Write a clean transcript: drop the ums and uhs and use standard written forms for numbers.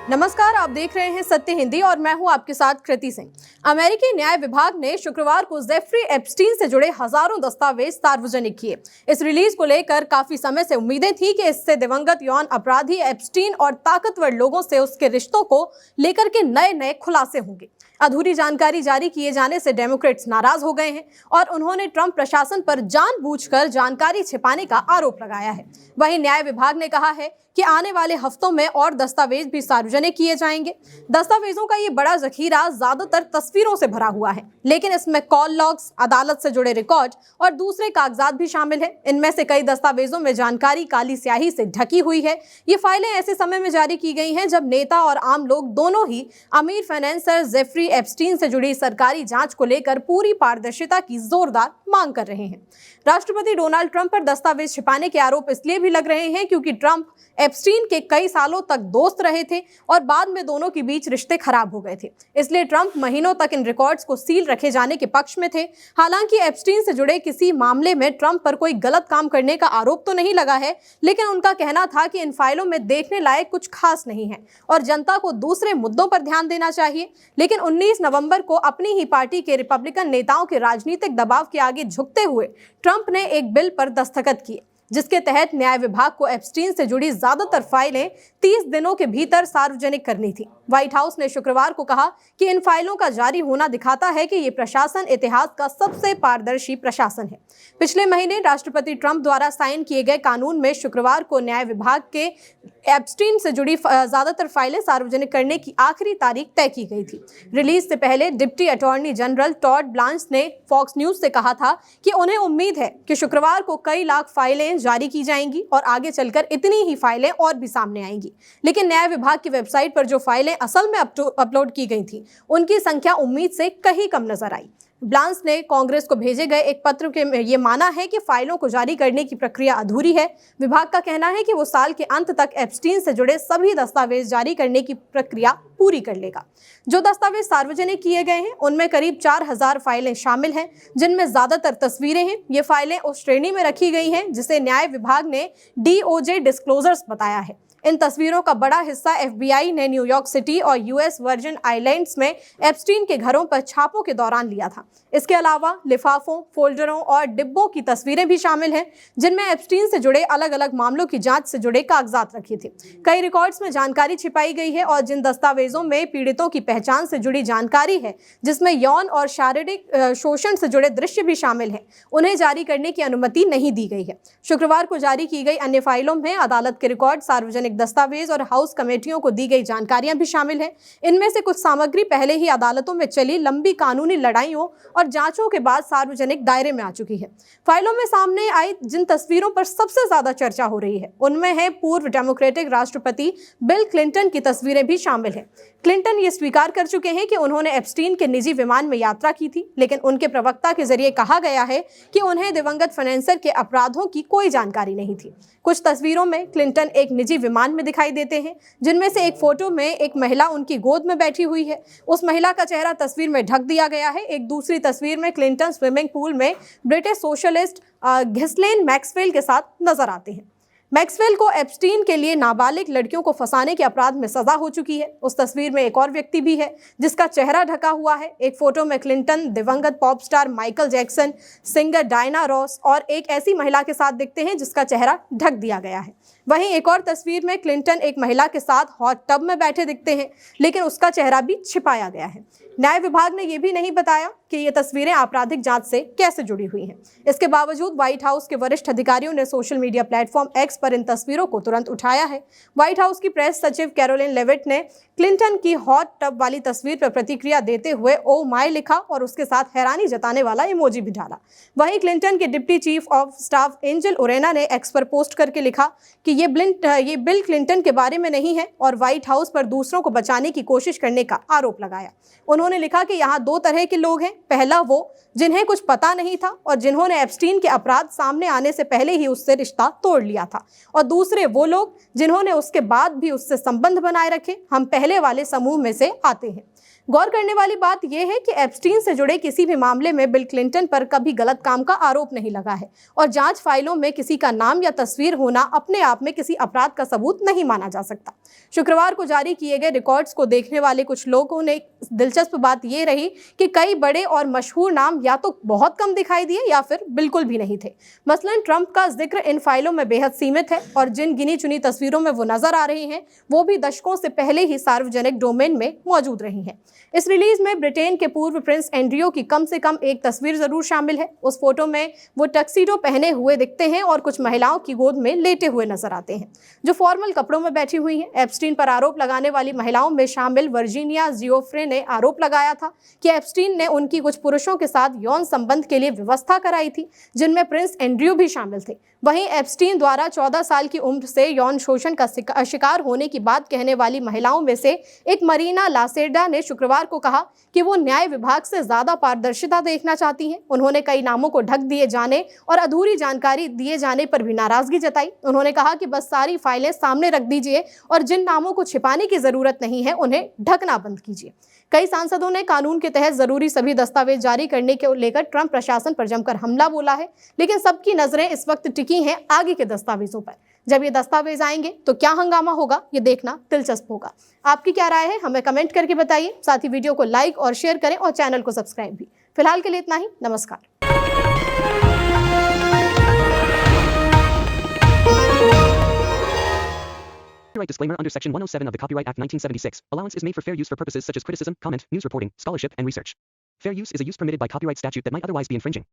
नमस्कार, आप देख रहे हैं सत्य हिंदी और मैं हूं आपके साथ कृति सिंह। अमेरिकी न्याय विभाग ने शुक्रवार को जेफरी एप्स्टीन से जुड़े हजारों दस्तावेज सार्वजनिक किए। इस रिलीज को लेकर काफी समय से उम्मीदें थी कि इससे दिवंगत यौन अपराधी एप्स्टीन और ताकतवर लोगों से उसके रिश्तों को लेकर के नए खुलासे होंगे। अधूरी जानकारी जारी किए जाने से डेमोक्रेट्स नाराज हो गए हैं और उन्होंने ट्रंप प्रशासन पर जानबूझकर जानकारी छिपाने का आरोप लगाया है। वहीं न्याय विभाग ने कहा है कि आने वाले हफ्तों में और दस्तावेज भी सार्वजनिक किए जाएंगे। दस्तावेजों का ये बड़ा जखीरा ज्यादातर तस्वीरों से भरा हुआ है, लेकिन इसमें कॉल लॉग्स, अदालत से जुड़े रिकॉर्ड और दूसरे कागजात भी शामिल हैं। इनमें से कई दस्तावेजों में जानकारी काली स्याही से ढकी हुई है। ये फाइलें ऐसे समय में जारी की गई हैं जब नेता और आम लोग दोनों ही अमीर फाइनेंसर जेफरी एप्स्टीन से जुड़ी सरकारी जांच को लेकर पूरी पारदर्शिता की जोरदार मांग कर रहे हैं। राष्ट्रपति डोनाल्ड ट्रंप पर दस्तावेज छिपाने के आरोप इसलिए भी लग रहे हैं क्योंकि ट्रंप एप्स्टीन के कई सालों तक दोस्त रहे थे और बाद में दोनों के बीच रिश्ते खराब हो गए थे। इसलिए ट्रंप महीनों तक इन रिकॉर्ड्स को सील रखे जाने के पक्ष में थे। हालांकि एप्स्टीन से जुड़े किसी मामले में ट्रंप पर कोई गलत काम करने का आरोप तो नहीं लगा है, लेकिन उनका कहना था कि इन फाइलों में देखने लायक कुछ खास नहीं है और जनता को दूसरे मुद्दों पर ध्यान देना चाहिए। लेकिन 19 नवंबर को अपनी ही पार्टी के रिपब्लिकन नेताओं के राजनीतिक दबाव के आगे झुकते हुए ट्रंप ने एक बिल पर दस्तखत किए, जिसके तहत न्याय विभाग को एप्स्टीन से जुड़ी ज्यादातर फाइलें 30 दिनों के भीतर सार्वजनिक करनी थी। व्हाइट हाउस ने शुक्रवार को कहा कि इन फाइलों का जारी होना दिखाता है कि ये प्रशासन इतिहास का सबसे पारदर्शी प्रशासन है। पिछले महीने राष्ट्रपति ट्रंप द्वारा साइन किए गए कानून में शुक्रवार को न्याय विभाग के एप्स्टीन से जुड़ी ज्यादातर फाइलें सार्वजनिक करने की आखिरी तारीख तय की गई थी। रिलीज से पहले deputy attorney general Todd Blanche ने फॉक्स न्यूज से कहा था कि उन्हें उम्मीद है कि शुक्रवार को कई लाख फाइलें जारी की जाएंगी और आगे चलकर इतनी ही फाइलें और भी सामने आएंगी। लेकिन न्याय विभाग की वेबसाइट पर जो फाइलें असल में अपलोड की गई थी, उनकी संख्या उम्मीद से कहीं कम नजर आई। ब्लांस ने कांग्रेस को भेजे गए एक पत्र के ये माना है कि फाइलों को जारी करने की प्रक्रिया अधूरी है। विभाग का कहना है कि वो साल के अंत तक एप्स्टीन से जुड़े सभी दस्तावेज जारी करने की प्रक्रिया पूरी कर लेगा। जो दस्तावेज सार्वजनिक किए गए हैं उनमें करीब 4000 फाइलें शामिल हैं, जिनमें ज्यादातर तस्वीरें हैं। ये फाइलें उस श्रेणी में रखी गई हैं जिसे न्याय विभाग ने DOJ डिस्क्लोजर्स बताया है। इन तस्वीरों का बड़ा हिस्सा FBI ने न्यूयॉर्क सिटी और US वर्जिन आइलैंड्स में एप्स्टीन के घरों पर छापों के दौरान लिया था। इसके अलावा लिफाफों, फोल्डरों और डिब्बों की तस्वीरें भी शामिल हैं, जिनमें एप्स्टीन से जुड़े अलग अलग मामलों की जांच से जुड़े कागजात रखे थे। कई रिकॉर्ड्स में जानकारी छिपाई गई है और जिन दस्तावेजों में पीड़ितों की पहचान से जुड़ी जानकारी है, जिसमें यौन और शारीरिक शोषण से जुड़े दृश्य भी शामिल हैं, उन्हें जारी करने की अनुमति नहीं दी गई है। शुक्रवार को जारी की गई अन्य फाइलों में अदालत के रिकॉर्ड, सार्वजनिक दस्तावेज और हाउस कमेटियों को दी गई जानकारियां भी शामिल हैं। इनमें से कुछ सामग्री पहले ही अदालतों में चली लंबी कानूनी लड़ाइयों और जांचों के बाद सार्वजनिक दायरे में आ चुकी है। फाइलों में सामने आई जिन तस्वीरों पर सबसे ज्यादा चर्चा हो रही है, उनमें है पूर्व डेमोक्रेटिक राष्ट्रपति बिल क्लिंटन की तस्वीरें भी शामिल हैं। क्लिंटन ये स्वीकार कर चुके हैं कि उन्होंने एप्स्टीन के निजी विमान में यात्रा की थी, लेकिन उनके प्रवक्ता के जरिए कहा गया है कि उन्हें दिवंगत फाइनेंसर के अपराधों की कोई जानकारी नहीं थी। कुछ तस्वीरों में क्लिंटन एक निजी विमान में दिखाई देते हैं, जिनमें से एक फोटो में एक महिला उनकी गोद में बैठी हुई है। उस महिला का चेहरा तस्वीर में ढक दिया गया है। एक दूसरी तस्वीर में क्लिंटन स्विमिंग पूल में ब्रिटिश सोशलिस्ट घिस्लेन मैक्सवेल के साथ नजर आते हैं। मैक्सवेल को एप्स्टीन के लिए नाबालिग लड़कियों को फंसाने के अपराध में सजा हो चुकी है। उस तस्वीर में एक और व्यक्ति भी है जिसका चेहरा ढका हुआ है। एक फोटो में क्लिंटन दिवंगत pop star Michael Jackson, singer Diana Ross और एक ऐसी महिला के साथ दिखते हैं जिसका चेहरा ढक दिया गया है। वहीं एक और तस्वीर में क्लिंटन एक महिला के साथ हॉट टब में बैठे दिखते हैं, लेकिन उसका चेहरा भी छिपाया गया है। न्याय विभाग ने यह भी नहीं बताया कि ये तस्वीरें आपराधिक जांच से कैसे जुड़ी हुई हैं। इसके बावजूद व्हाइट हाउस के वरिष्ठ अधिकारियों ने सोशल मीडिया प्लेटफॉर्म X पर इन तस्वीरों को तुरंत उठाया है। व्हाइट हाउस की प्रेस सचिव कैरोलिन लेविट ने क्लिंटन की हॉट टब वाली तस्वीर पर प्रतिक्रिया देते हुए "ओ माय" लिखा और उसके साथ हैरानी जताने वाला इमोजी भी डाला। वहीं क्लिंटन के deputy chief of staff Angel Urena ने X पर पोस्ट करके लिखा कि ये बिल क्लिंटन के बारे में नहीं है और व्हाइट हाउस पर दूसरों को बचाने की कोशिश करने का आरोप लगाया। उन्होंने लिखा कि यहाँ दो तरह के लोग हैं, पहला वो जिन्हें कुछ पता नहीं था और जिन्होंने एप्स्टीन के अपराध सामने आने से पहले ही उससे रिश्ता तोड़ लिया था, और दूसरे वो लोग जिन्होंने उसके बाद भी उससे संबंध बनाए रखे। हम पहले वाले समूह में से आते हैं। गौर करने वाली बात यह है कि एप्स्टीन से जुड़े किसी भी मामले में बिल क्लिंटन पर कभी गलत काम का आरोप नहीं लगा है और जांच फाइलों में किसी का नाम या तस्वीर होना अपने आप में किसी अपराध का सबूत नहीं माना जा सकता। शुक्रवार को जारी किए गए रिकॉर्ड्स को देखने वाले कुछ लोगों ने दिलचस्प बात यह रही कि कई बड़े और मशहूर नाम या तो बहुत कम दिखाई दिए या फिर बिल्कुल भी नहीं थे। मसलन ट्रंप का जिक्र इन फाइलों में बेहद सीमित है और जिन गिनी चुनी तस्वीरों में वो नजर आ रही हैं वो भी दशकों से पहले ही सार्वजनिक डोमेन में मौजूद रही हैं। इस रिलीज में ब्रिटेन के पूर्व प्रिंस एंड्रियो की कम से कम एक तस्वीर जरूर शामिल है। उस फोटो में वो टक्सीडो पहने हुए दिखते हैं और कुछ महिलाओं की गोद में लेटे हुए नजर आते हैं जो फॉर्मल कपड़ों में बैठी हुई हैं। एप्स्टीन पर आरोप लगाने वाली महिलाओं में शामिल वर्जीनिया जियोफ्रे ने आरोप लगाया था कि एप्स्टीन ने उनकी कुछ पुरुषों के साथ यौन संबंध के लिए व्यवस्था कराई थी, जिनमें प्रिंस एंड्रयू भी शामिल थे। वहीं एप्स्टीन द्वारा 14 साल की उम्र से यौन शोषण का शिकार होने की बात कहने वाली महिलाओं में से एक मरीना लासेडा ने शुक्रवार को कहा कि वो न्याय विभाग से ज्यादा पारदर्शिता देखना चाहती हैं। उन्होंने कई नामों को ढक दिए जाने और अधूरी जानकारी दिए जाने पर भी नाराजगी जताई। उन्होंने कहा कि बस सारी फाइलें सामने रख दीजिए और जिन नामों को छिपाने की जरूरत नहीं है उन्हें ढकना बंद कीजिए। कई सांसदों ने कानून के तहत जरूरी सभी दस्तावेज जारी करने को लेकर ट्रंप प्रशासन पर जमकर हमला बोला है, लेकिन सबकी नजरें इस वक्त टिकी हैं आगे के दस्तावेजों पर। जब ये दस्तावेज आएंगे तो क्या हंगामा होगा, ये देखना दिलचस्प होगा। आपकी क्या राय है, हमें कमेंट करके बताइए। साथ ही वीडियो को लाइक और शेयर करें और चैनल को सब्सक्राइब भी। फिलहाल के लिए इतना ही, नमस्कार। Copyright disclaimer under Section 107 of the Copyright Act 1976. Allowance is made for fair use for purposes such as criticism, comment, news reporting, scholarship, and research. Fair use is a use permitted by copyright statute that might otherwise be infringing.